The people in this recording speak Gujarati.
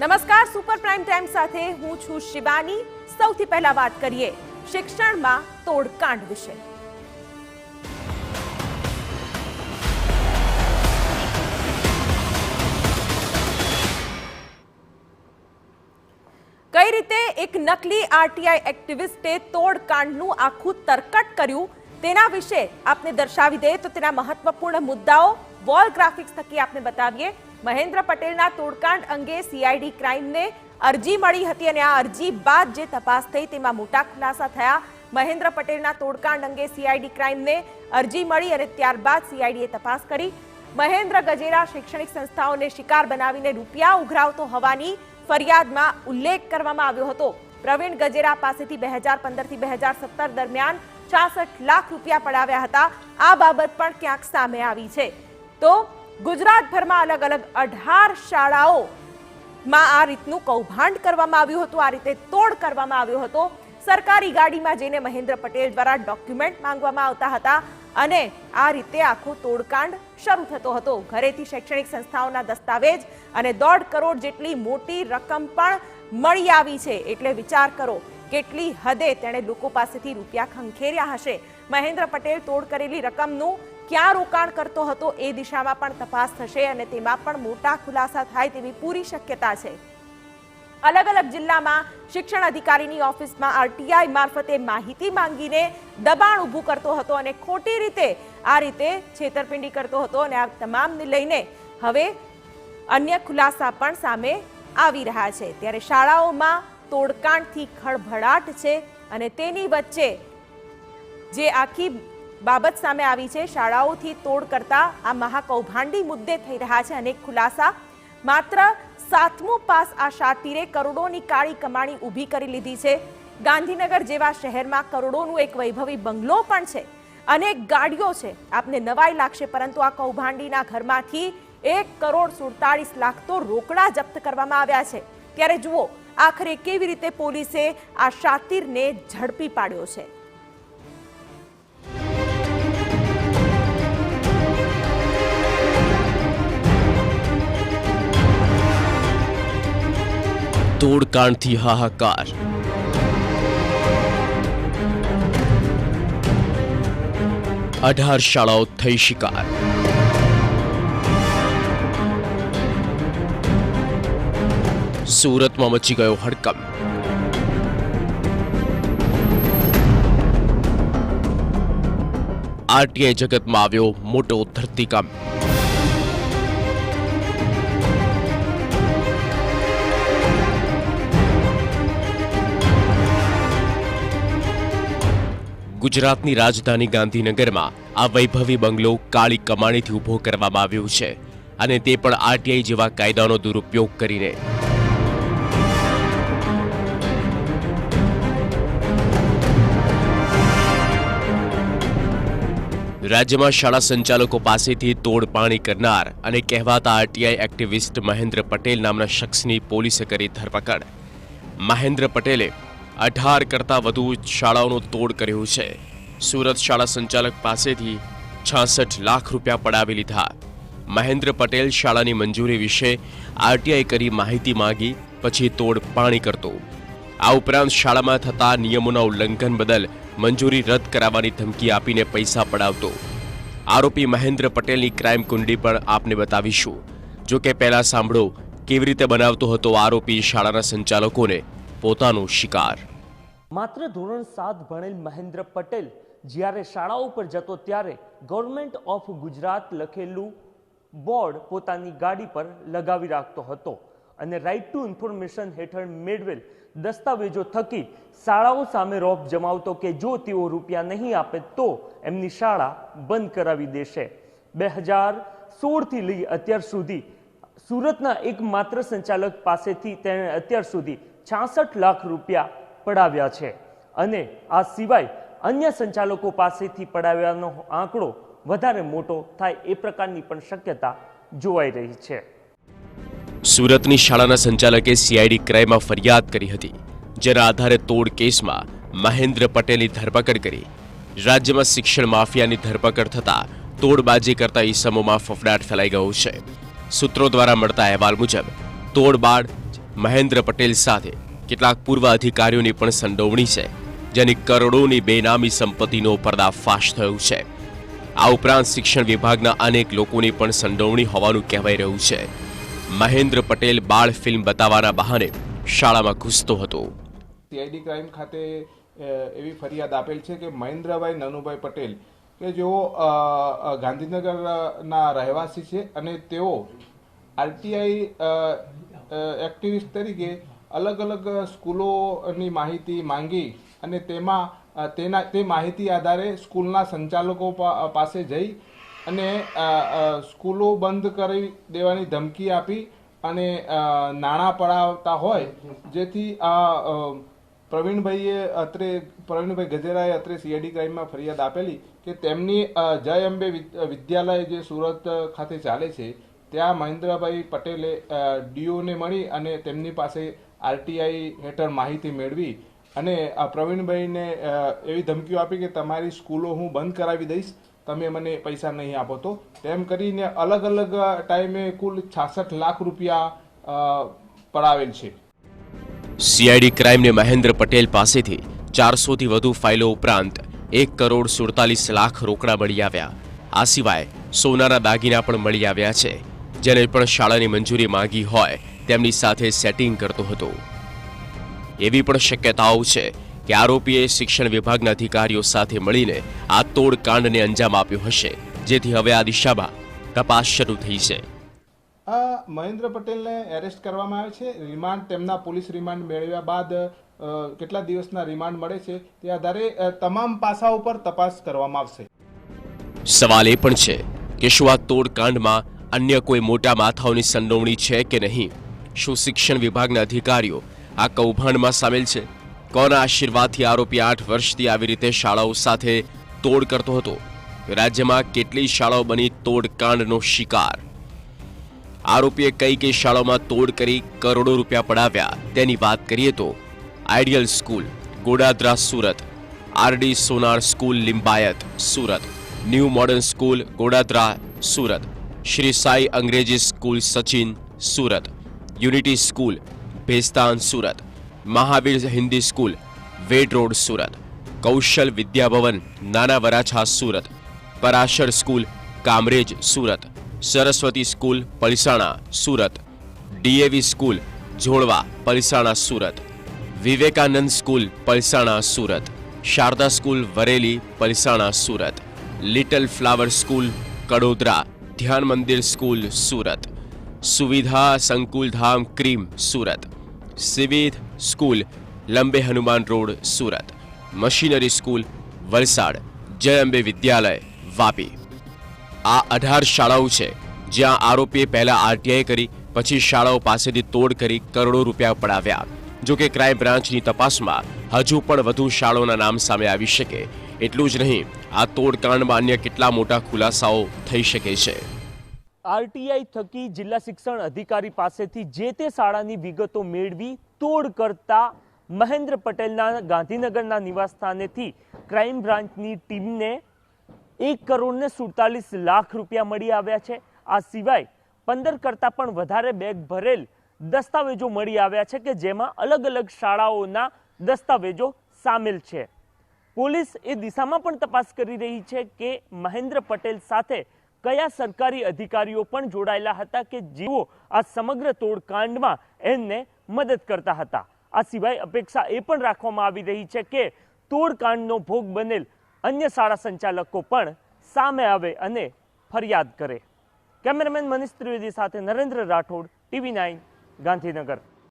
નમસ્કાર, સુપર પ્રાઇમ ટાઈમ સાથે હું છું શિવાની। સૌથી પહેલા વાત કરીએ શિક્ષણમાં તોડકાંડ વિશે। કઈ રીતે એક નકલી આરટીઆઈ એક્ટિવિસ્ટે તોડકાંડનું આખું તરકટ કર્યું તેના વિશે આપને દર્શાવી દે તો તેના મહત્વપૂર્ણ મુદ્દાઓ વોલ ગ્રાફિક્સ થકી આપને બતાવીએ। મહેન્દ્ર પટેલના તોડકાંડ અંગે સીઆઈડી ક્રાઇમને અરજી મળી હતી અને આ અરજી બાદ જે તપાસ થઈ તેમાં મોટા ખુલાસા થયા। મહેન્દ્ર પટેલના તોડકાંડ અંગે સીઆઈડી ક્રાઇમને અરજી મળી અને ત્યારબાદ સીઆઈડીએ તપાસ કરી। મહેન્દ્ર ગજેરા શૈક્ષણિક સંસ્થાઓને શિકાર બનાવીને રૂપિયા ઉઘરાવતો હોવાની ફરિયાદમાં ઉલ્લેખ કરવામાં આવ્યો હતો। પ્રવીણ ગજેરા પાસેથી 2015 થી 2017 દરમિયાન 66 લાખ રૂપિયા પડાવ્યા હતા। આ બાબત પણ ક્યાંક સામે આવી છે। તો ગુજરાતભરમાં અલગ અલગ 18 શાળાઓમાં આ રીતનું કૌભાંડ કરવામાં આવ્યું હતું, આ રીતે તોડ કરવામાં આવ્યો હતો। સરકારી ગાડીમાં જઈને મહેન્દ્ર પટેલ દ્વારા ડોક્યુમેન્ટ માંગવામાં આવતા હતા અને આ રીતે આખો તોડકાંડ શરૂ થતો હતો। ઘરેથી શૈક્ષણિક સંસ્થાઓના દસ્તાવેજ અને 1.5 કરોડ જેટલી મોટી રકમ પણ મળી આવી છે। એટલે વિચાર કરો કેટલી હદે તેણે લોકો પાસેથી રૂપિયા ખંખેર્યા હશે। મહેન્દ્ર પટેલ તોડ કરેલી રકમનું ક્યાં રોકાણ કરતો હતો એ દિશામાં પણ તપાસ થશે અને તેમાં પણ મોટા ખુલાસા થાય તેવી પૂરી શક્યતા છે। અલગ અલગ જિલ્લામાં શિક્ષણ અધિકારીની ઓફિસમાં આરટીઆઈ મારફતે માહિતી માંગીને દબાણ ઊભું કરતો હતો અને ખોટી રીતે આ રીતે છેતરપિંડી કરતો હતો અને આ તમામને લઈને હવે અન્ય ખુલાસા પણ સામે આવી રહ્યા છે। ત્યારે શાળાઓમાં તોડકાંડથી ખળભળાટ છે અને તેની વચ્ચે જે આખી બાબત સામે આવી છે, શાળાઓથી તોડ કરતા આ મહાકૌભાંડી મુદ્દે થઈ રહ્યા છે અનેક ખુલાસા। માત્ર 7મું પાસ આ શાતીરે કરોડોની કાળી કમાણી ઊભી કરી લીધી છે। ગાંધીનગર જેવા શહેરમાં કરોડોનું એક વૈભવી બંગલો પણ છે, અનેક ગાડીઓ છે। આપને નવાઈ લાગશે, પરંતુ આ કૌભાંડીના ઘરમાંથી 1 કરોડ 47 લાખ તો રોકડા જપ્ત કરવામાં આવ્યા છે। ત્યારે જુઓ આખરે કેવી રીતે પોલીસે આ શાતીરને ઝડપી પાડ્યો છે। તોડકાંડથી હાહાકાર, અઢાર શાળાઓ થઈ શિકાર। સુરતમાં મચી ગયો હડકંપ। આરટીઆઈ જગતમાં આવ્યો મોટો ધરતીકંપ। ગુજરાતની રાજધાની ગાંધીનગરમાં આ વૈભવી બંગલો કાળી કમાણીથી ઊભો કરવામાં આવ્યો છે અને તે પણ આરટીઆઈ જેવા કાયદાનો દુરુપયોગ કરીને। રાજ્યમાં શાળા સંચાલકો પાસેથી તોડપાણી કરનાર અને કહેવાતા આરટીઆઈ એક્ટિવિસ્ટ મહેન્દ્ર પટેલ નામના શખ્સની પોલીસે કરી ધરપકડ। મહેન્દ્ર પટેલે 18 કરતાં વધુ શાળાઓનો તોડ કર્યો છે। સુરત શાળા સંચાલક પાસેથી 66 લાખ રૂપિયા પડાવી લીધા। મહેન્દ્ર પટેલ શાળાની મંજૂરી વિશે આરટીઆઈ કરી માહિતી માંગી પછી તોડ પાણી કરતો। આ ઉપરાંત શાળામાં થતા નિયમોના ઉલ્લંઘન બદલ મંજૂરી રદ કરાવવાની ધમકી આપીને પૈસા પડાવતો। આરોપી મહેન્દ્ર પટેલની ક્રાઇમ કુંડલી પણ આપને બતાવીશું। જો કે પહેલા સાંભળો કેવી રીતે બનાવતો હતો આરોપી શાળાના સંચાલકોને પોતાનો શિકાર। માત્ર ધોરણ 7 ભણેલ મહેન્દ્ર પટેલ જ્યારે શાળાઓ પર જતો ત્યારે ગવર્મેન્ટ ઓફ ગુજરાત લખેલું બોર્ડ પોતાની ગાડી પર લગાવી રાખતો હતો અને રાઇટ ટુ ઇન્ફોર્મેશન હેઠળ મેળવેલ દસ્તાવેજો થકી શાળાઓ સામે રોપ જમાવતો કે જો તેઓ રૂપિયા નહીં આપે તો એમની શાળા બંધ કરાવી દેશે। 2016 થી લઈ અત્યાર સુધી સુરતના એક માત્ર સંચાલક પાસેથી તેણે અત્યાર સુધી 66 લાખ રૂપિયા પડાવ્યા છે અને આ સિવાય અન્ય સંચાલકો પાસેથી પડાવ્યાનો આંકડો વધારે મોટો થાય એ પ્રકારની પણ શક્યતા જોવાઈ રહી છે। સુરતની શાળાના સંચાલકે સીઆઈડી ક્રાઇમમાં ફરિયાદ કરી હતી, જેના આધારે તોડ કેસમાં મહેન્દ્ર પટેલની ધરપકડ કરી। રાજ્યમાં શિક્ષણ માફિયાની ધરપકડ થતા તોડબાજી કરતા ઈસમોમાં ફફડાટ ફેલાઈ ગયો છે। સૂત્રો દ્વારા મળતા અહેવાલ મુજબ તોડ બાદ મહેન્દ્ર પટેલ સાથે કેટલાક પૂર્વ અધિકારીઓની પણ સંડોવણી છે, જેની કરોડોની બેનામી સંપત્તિનો પર્દાફાશ થયો છે। આ ઉપરાંત શિક્ષણ વિભાગના અનેક લોકોની પણ સંડોવણી હોવાનું કહેવાઈ રહ્યું છે। મહેન્દ્ર પટેલ બાળ ફિલ્મ બતાવવાના બહાને શાળામાં ઘૂસતો હતો। સીઆઈડી ક્રાઇમ ખાતે એવી ફરિયાદ આપેલ છે કે મહેન્દ્રભાઈ નનુભાઈ પટેલ કે જેઓ ગાંધીનગરના રહેવાસી છે અને તેઓ આરટીઆઈ એક્ટિવિસ્ટ તરીકે અલગ અલગ સ્કૂલોની માહિતી માંગી અને તે માહિતી આધારે સ્કૂલના સંચાલકો પાસે જઈ અને સ્કૂલો બંધ કરી દેવાની ધમકી આપી અને નાણાં પડાવતા હોય, જેથી પ્રવીણભાઈ ગજેરાએ અત્રે સીઆઈડી ક્રાઇમમાં ફરિયાદ આપેલી કે તેમની જય અંબે વિદ્યાલય જે સુરત ખાતે ચાલે છે ત્યાં મહેન્દ્રભાઈ પટેલે ડીઓને મળી અને તેમની પાસે આરટીઆઈ હેઠળ માહિતી મેળવી અને પ્રવીણભાઈને એવી ધમકીઓ આપી કે તમારી સ્કૂલો હું બંધ કરાવી દઈશ, તમે મને પૈસા નહીં આપો તો, તેમ કરીને અલગ અલગ ટાઈમે કુલ 66 લાખ રૂપિયા પડાવેલ છે। સીઆઈડી ક્રાઇમને મહેન્દ્ર પટેલ પાસેથી 400થી વધુ ફાઇલો ઉપરાંત 1,47 લાખ રોકડા મળી આવ્યા। આ સિવાય સોનાના દાગીના પણ મળી આવ્યા છે, જેને પણ શાળાની મંજૂરી માંગી હોય તેમની સાથે સેટિંગ કરતો હતો। એવી પણ શક્યતાઓ છે કે આરોપીએ શિક્ષણ વિભાગના અધિકારીઓ સાથે મળીને આ તોડકાંડને અંજામ આપ્યો હશે, જેથી હવે આ દિશામાં તપાસ શરૂ થઈ છે। મહેન્દ્ર પટેલને એરેસ્ટ કરવામાં આવે છે। રિમાન્ડ તેમના પોલીસ રિમાન્ડ મેળવ્યા બાદ કેટલા દિવસના રિમાન્ડ મળે છે તે આધારે તમામ પાસાઓ પર તપાસ કરવામાં આવશે। સવાલ એ પણ છે કે શું આ તોડકાંડમાં અન્ય કોઈ મોટા માથાઓની સંડોવણી છે કે નહીં? શું શિક્ષણ વિભાગના અધિકારીઓ આ કૌભાંડમાં સામેલ છે? કોના આશીર્વાદથી આરોપી 8 વર્ષથી આવી રીતે શાળાઓ સાથે તોડ કરતો હતો? રાજ્યમાં કેટલી શાળાઓ બની તોડકાંડનો શિકાર? આરોપીએ કઈ શાળાઓમાં તોડ કરી કરોડો રૂપિયા પડાવ્યા તેની વાત કરીએ તો ideal school Godadara Surat, RD Sonar school Limbayat Surat, new modern school Godadara Surat, Shri Sai અંગ્રેજી school Sachin Surat, unity school Bhestan Surat, Mahavir Hindi school Ved road Surat, Kaushal Vidyabhavan Nana Varachha Surat, Parashar school Kamrej Surat, Saraswati school Palsana Surat, DAV school Jolva Palsana Surat, Vivekanand school Palsana Surat, Sharda school Vareli Palsana Surat, little flower school Kadodara, Dhyan Mandir school Surat, સુવિધા સંકુલધામ ક્રીમ સુરત, સિવિધ school Lambe Hanuman road Surat, machinery school Valsad, Jai Ambe વિદ્યાલય વાપી। આ 18 શાળાઓ છે જ્યાં આરોપીએ પહેલા આરટીઆઈ કરી પછી શાળાઓ પાસેથી તોડ કરી કરોડો રૂપિયા પડાવ્યા। જો કે ક્રાઇમ બ્રાન્ચની તપાસમાં હજુ પણ વધુ શાળાઓના નામ સામે આવી શકે। એટલું જ નહીં, આ તોડકાંડમાં અન્ય કેટલા મોટા ખુલાસાઓ થઈ શકે છે। આરટીઆઈ થકી જિલ્લા શિક્ષણ અધિકારી પાસેથી જે તે શાળાની વિગતો મેળવી તોડ કરતા મહેન્દ્ર પટેલના ગાંધીનગરના નિવાસસ્થાનેથી ક્રાઇમ બ્રાન્ચની ટીમને 1,47 લાખ રૂપિયા મળી આવ્યા છે। આ સિવાય 15 કરતાં પણ વધારે બેગ ભરેલ દસ્તાવેજો મળી આવ્યા છે કે જેમાં અલગ અલગ શાળાઓના દસ્તાવેજો સામેલ છે। પોલીસ એ દિશામાં પણ તપાસ કરી રહી છે કે મહેન્દ્ર પટેલ સાથે કયા સરકારી અધિકારીઓ પણ જોડાયેલા હતા કે જેઓ આ સમગ્ર તોડકાંડમાં એમને મદદ કરતા હતા। આ સિવાય અપેક્ષા એ પણ રાખવામાં આવી રહી છે કે તોડકાંડનો ભોગ બનેલ અન્ય શાળા સંચાલકો પણ સામે આવે અને ફરિયાદ કરે। કેમેરામેન મનીષ ત્રિવેદી સાથે નરેન્દ્ર રાઠોડ, TV9 ગાંધીનગર।